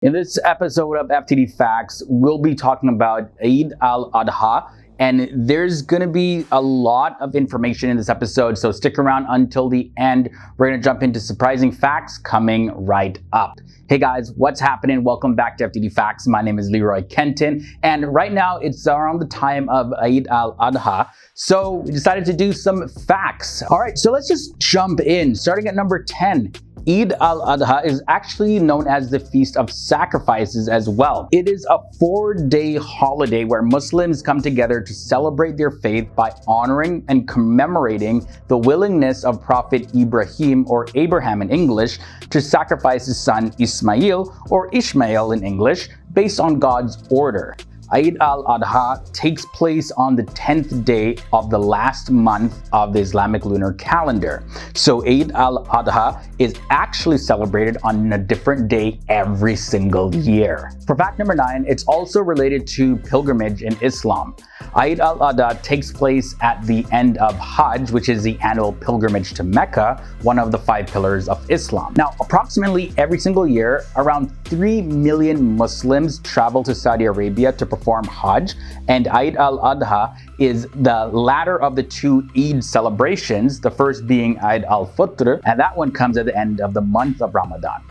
In this episode of FTD Facts, we'll be talking about Eid Al-Adha, and there's going to be a lot of information in this episode, so stick around until the end. We're going to jump into surprising facts coming right up. Hey guys, what's happening? Welcome back to FTD Facts. My name is Leroy Kenton, and right now it's around the time of Eid Al-Adha, so we decided to do some facts. All right, so let's just jump in. Starting at number 10. Eid Al-Adha is actually known as the Feast of Sacrifices as well. It is a 4-day holiday where Muslims come together to celebrate their faith by honoring and commemorating the willingness of Prophet Ibrahim, or Abraham in English, to sacrifice his son Ismail, or Ishmael in English, based on God's order. Eid al-Adha takes place on the 10th day of the last month of the Islamic lunar calendar. So Eid al-Adha is actually celebrated on a different day every single year. For fact number 9, it's also related to pilgrimage in Islam. Eid al-Adha takes place at the end of Hajj, which is the annual pilgrimage to Mecca, one of the 5 pillars of Islam. Now, approximately every single year, around 3 million Muslims travel to Saudi Arabia to perform Hajj, and Eid al-Adha is the latter of the 2 Eid celebrations, the first being Eid al-Fitr, and that one comes at the end of the month of Ramadan.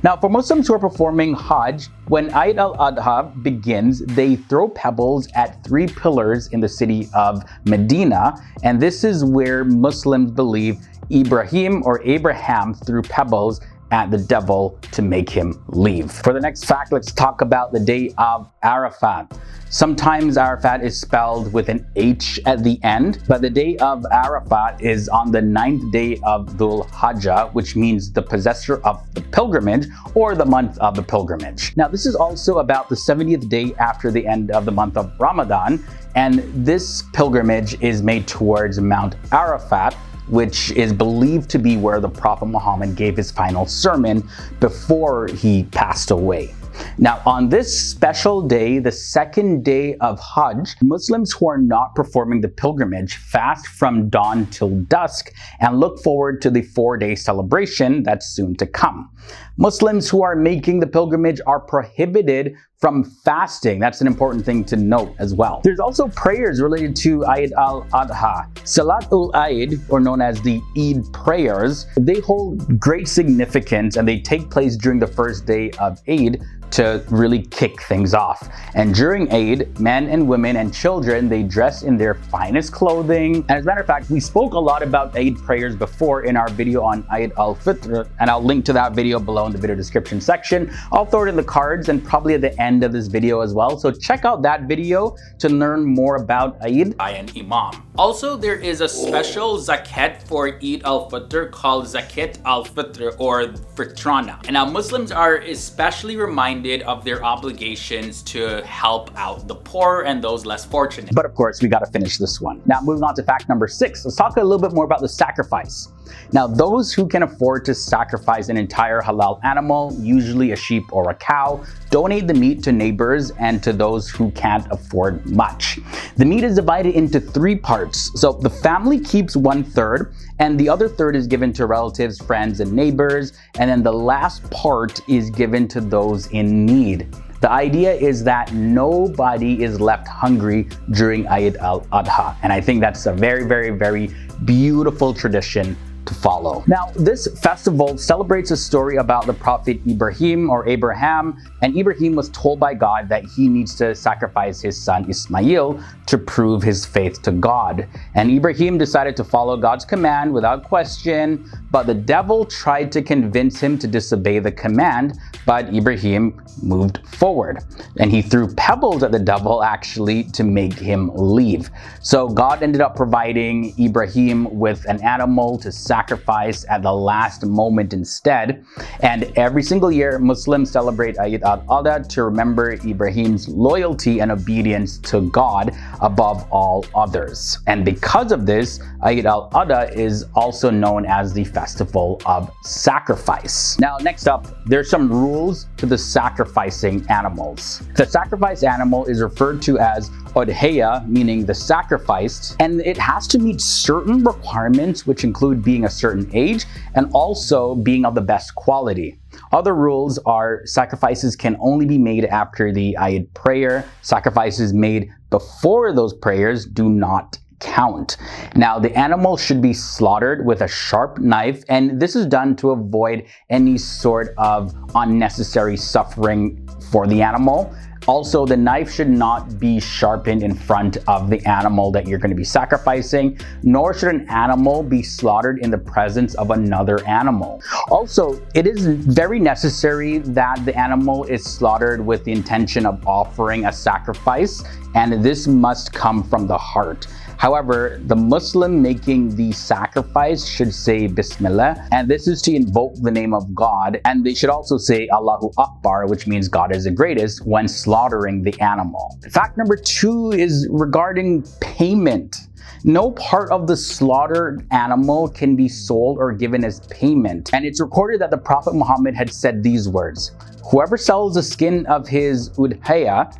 Now, for Muslims who are performing Hajj, when Eid al-Adha begins, they throw pebbles at 3 pillars in the city of Medina, and this is where Muslims believe Ibrahim, or Abraham, threw pebbles at the devil to make him leave. For the next fact, let's talk about the day of Arafat. Sometimes Arafat is spelled with an H at the end, but the day of Arafat is on the 9th day of Dhul Hajj, which means the possessor of the pilgrimage, or the month of the pilgrimage. Now, this is also about the 70th day after the end of the month of Ramadan, and this pilgrimage is made towards Mount Arafat, which is believed to be where the Prophet Muhammad gave his final sermon before he passed away. Now, on this special day, the 2nd day of Hajj, Muslims who are not performing the pilgrimage fast from dawn till dusk and look forward to the 4-day celebration that's soon to come. Muslims who are making the pilgrimage are prohibited from fasting. That's an important thing to note as well. There's also prayers related to Eid al-Adha. Salatul Eid, or known as the Eid prayers, they hold great significance and they take place during the first day of Eid to really kick things off. And during Eid, men and women and children, they dress in their finest clothing. And as a matter of fact, we spoke a lot about Eid prayers before in our video on Eid al-Fitr, and I'll link to that video below in the video description section. I'll throw it in the cards and probably at the end of this video as well. So check out that video to learn more about Eid by an Imam. Also, there is a special zakat for Eid al-Fitr called Zakat al-Fitr, or Fitrana. And now Muslims are especially reminded of their obligations to help out the poor and those less fortunate. But of course, we got to finish this one. Now, moving on to fact number 6, let's talk a little bit more about the sacrifice. Now, those who can afford to sacrifice an entire halal animal, usually a sheep or a cow, donate the meat to neighbors and to those who can't afford much. The meat is divided into 3 parts. So the family keeps 1/3, and the other third is given to relatives, friends, and neighbors, and then the last part is given to those in need. The idea is that nobody is left hungry during Eid al-Adha, and I think that's a very, very, very beautiful tradition to follow. Now, this festival celebrates a story about the Prophet Ibrahim, or Abraham, and Ibrahim was told by God that he needs to sacrifice his son Ismail to prove his faith to God. And Ibrahim decided to follow God's command without question, but the devil tried to convince him to disobey the command, but Ibrahim moved forward. And he threw pebbles at the devil actually to make him leave. So God ended up providing Ibrahim with an animal to sacrifice at the last moment instead. And every single year, Muslims celebrate Eid al-Adha to remember Ibrahim's loyalty and obedience to God above all others. And because of this, Eid al-Adha is also known as the festival of sacrifice. Now, next up, there's some rules to the sacrificing animals. The sacrifice animal is referred to as Udhiya, meaning the sacrificed, and it has to meet certain requirements, which include being a certain age and also being of the best quality. Other rules are sacrifices can only be made after the Eid prayer. Sacrifices made before those prayers do not count. Now, the animal should be slaughtered with a sharp knife, and this is done to avoid any sort of unnecessary suffering for the animal. Also, the knife should not be sharpened in front of the animal that you're going to be sacrificing, nor should an animal be slaughtered in the presence of another animal. Also, it is very necessary that the animal is slaughtered with the intention of offering a sacrifice, and this must come from the heart. However, the Muslim making the sacrifice should say Bismillah, and this is to invoke the name of God, and they should also say Allahu Akbar, which means God is the greatest, when slaughtering the animal. Fact number 2 is regarding payment. No part of the slaughtered animal can be sold or given as payment. And it's recorded that the Prophet Muhammad had said these words: "Whoever sells the skin of his udhiyah,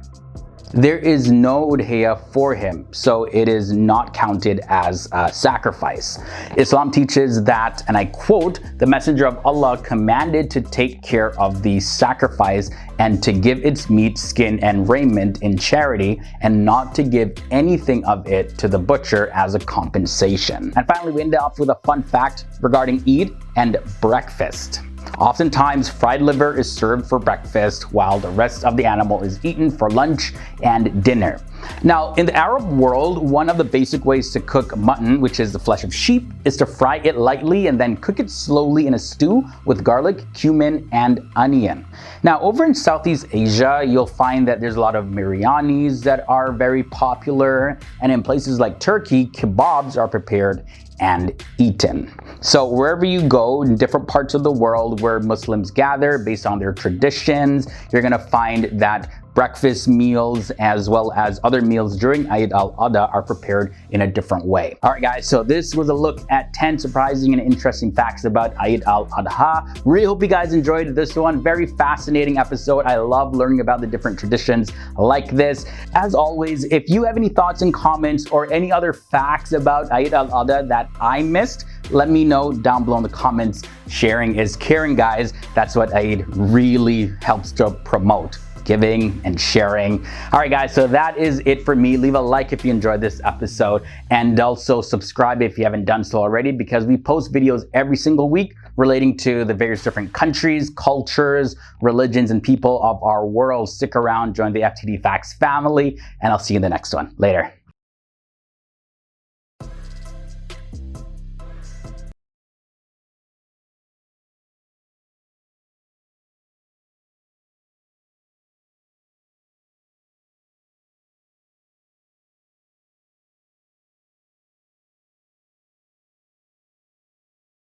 there is no udhiyah for him, so it is not counted as a sacrifice." Islam teaches that, and I quote, "The Messenger of Allah commanded to take care of the sacrifice and to give its meat, skin, and raiment in charity, and not to give anything of it to the butcher as a compensation." And finally, we end off with a fun fact regarding Eid and breakfast. Oftentimes, fried liver is served for breakfast while the rest of the animal is eaten for lunch and dinner. Now, in the Arab world, one of the basic ways to cook mutton, which is the flesh of sheep, is to fry it lightly and then cook it slowly in a stew with garlic, cumin, and onion. Now, over in Southeast Asia, you'll find that there's a lot of biryanis that are very popular, and in places like Turkey, kebabs are prepared and eaten. So wherever you go in different parts of the world where Muslims gather based on their traditions, you're gonna find that breakfast meals as well as other meals during Eid Al-Adha are prepared in a different way. All right, guys, so this was a look at 10 surprising and interesting facts about Eid Al-Adha. Really hope you guys enjoyed this one. Very fascinating episode. I love learning about the different traditions like this. As always, if you have any thoughts and comments or any other facts about Eid Al-Adha that I missed, let me know down below in the comments. Sharing is caring, guys. That's what Eid really helps to promote. Giving and sharing. All right, guys, so that is it for me. Leave a like if you enjoyed this episode, and also subscribe if you haven't done so already, because we post videos every single week relating to the various different countries, cultures, religions, and people of our world. Stick around, join the FTD Facts family, and I'll see you in the next one. Later.